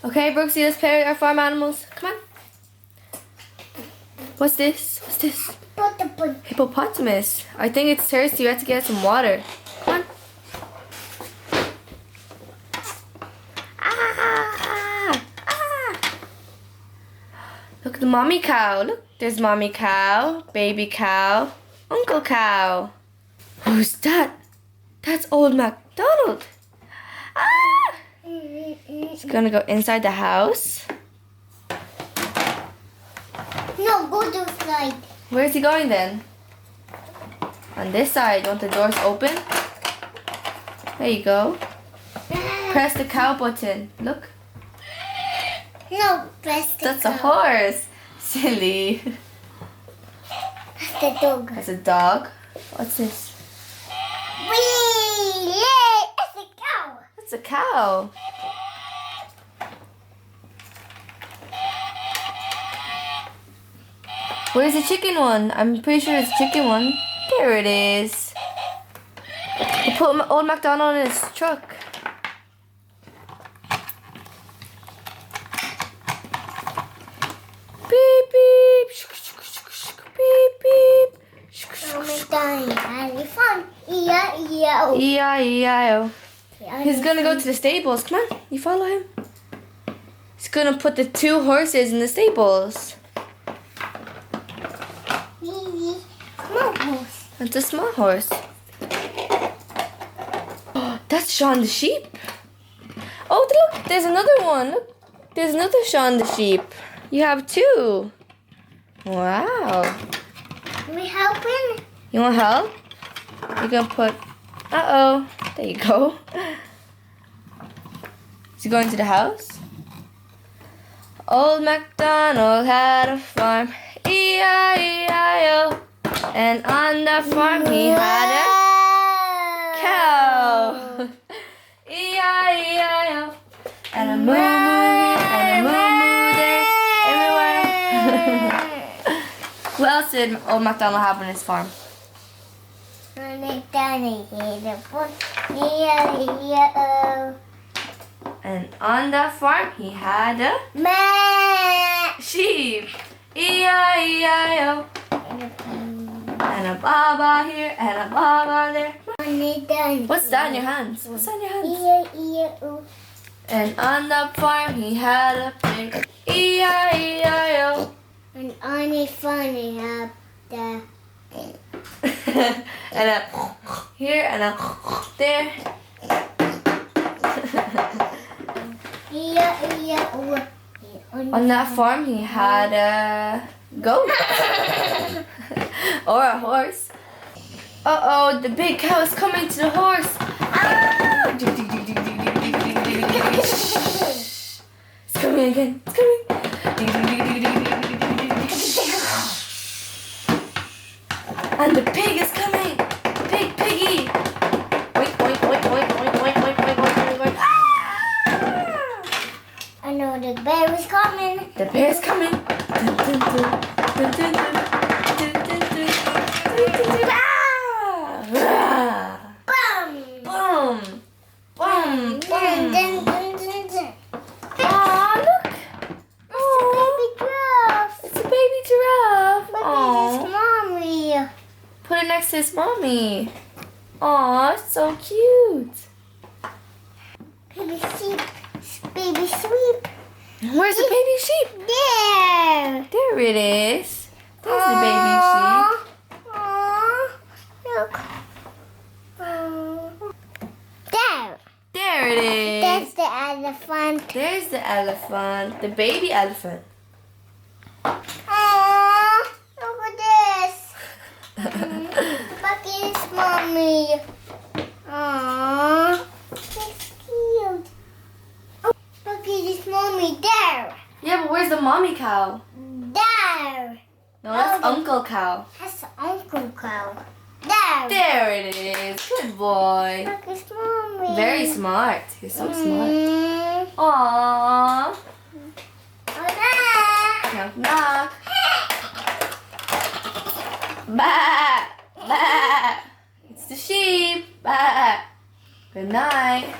Okay, Brooksy, let's play with our farm animals. Come on. What's this? What's this? Hippopotamus. I think it's thirsty. We have to get some water. Come on. Ah! Ah! Look at the mommy cow. Look, there's mommy cow, baby cow, uncle cow. Who's that? That's old MacDonald. Ah! He's gonna go inside the house. No, go to the side. Where's he going then? On this side. You want the doors open? There you go. Press the cow button. Look. No, press the That's a horse. Silly. That's the dog. That's a dog. What's this? Wee! That's a cow. That's a cow. Where's the chicken one? I'm pretty sure it's the chicken one. There it is. They put old MacDonald in his truck. Beep beep. Beep beep. Oh my God, elephant. E-I-E-I-O. E-I-E-I-O. He's gonna go to the stables. Come on, you follow him. He's gonna put the 2 horses in the stables. Small horse. That's a small horse. Oh, that's Sean the sheep. Oh, look, there's another one. Look, there's another Sean the sheep. You have 2. Wow. We helping? You want help? You're gonna put. Uh-oh. There you go. Is he going to the house? Old MacDonald had a farm. E-I-E-I-O. And on the farm he had a cow. E-I-E-I-O. And a moo moo and a moo moo there everywhere. What else did old MacDonald have on his farm? E-I-E-I-O. And on the farm he had a sheep. E-I-E-I-O. And a baba here and a baba there. What's that in your hands? What's that in your hands? E-I-E-I-O. And on the farm he had a pig. E-I-E-I-O. And on his farm he had the And a here and a there. E-I-E-I-O. On that farm he had a goat. Or a horse. Uh-oh, the big cow is coming to the horse. Ah! It's coming again. It's coming. And the pig is coming. Big piggy. Oink, oink, oink, oink, oink, oink, oink, oink, oink, oink. Ah! I know the bear is coming. The bear's coming. Dun, dun, dun, dun, dun, dun, dun, dun, dun, dun, dun, dun. Ah! Boom! Boom! Boom! Dun, Boom! dun, dun, dun, dun. Aw, look! Baby giraffe. It's a baby giraffe. But Aw. this is mommy. Put it next to his mommy. Aw, it's so cute. Baby sheep. Baby sheep. Where's the baby sheep? There. There it is. There's the baby sheep. Aww. Look. There. There it is. That's the elephant. There's the elephant. The baby elephant. Aww. Look at this. Bucky is mommy. Aww. That's cute. Oh, Bucky is mommy. There. Yeah, but where's the mommy cow? There. No, that's Oh, Uncle Cow. That's Uncle Cow. There. There it is. Good boy. Bucky's mommy. Very smart. You're so smart. Mm. Aww. Oh, there. Knock knock. Bah! Bah! It's the sheep. Bah! Good night.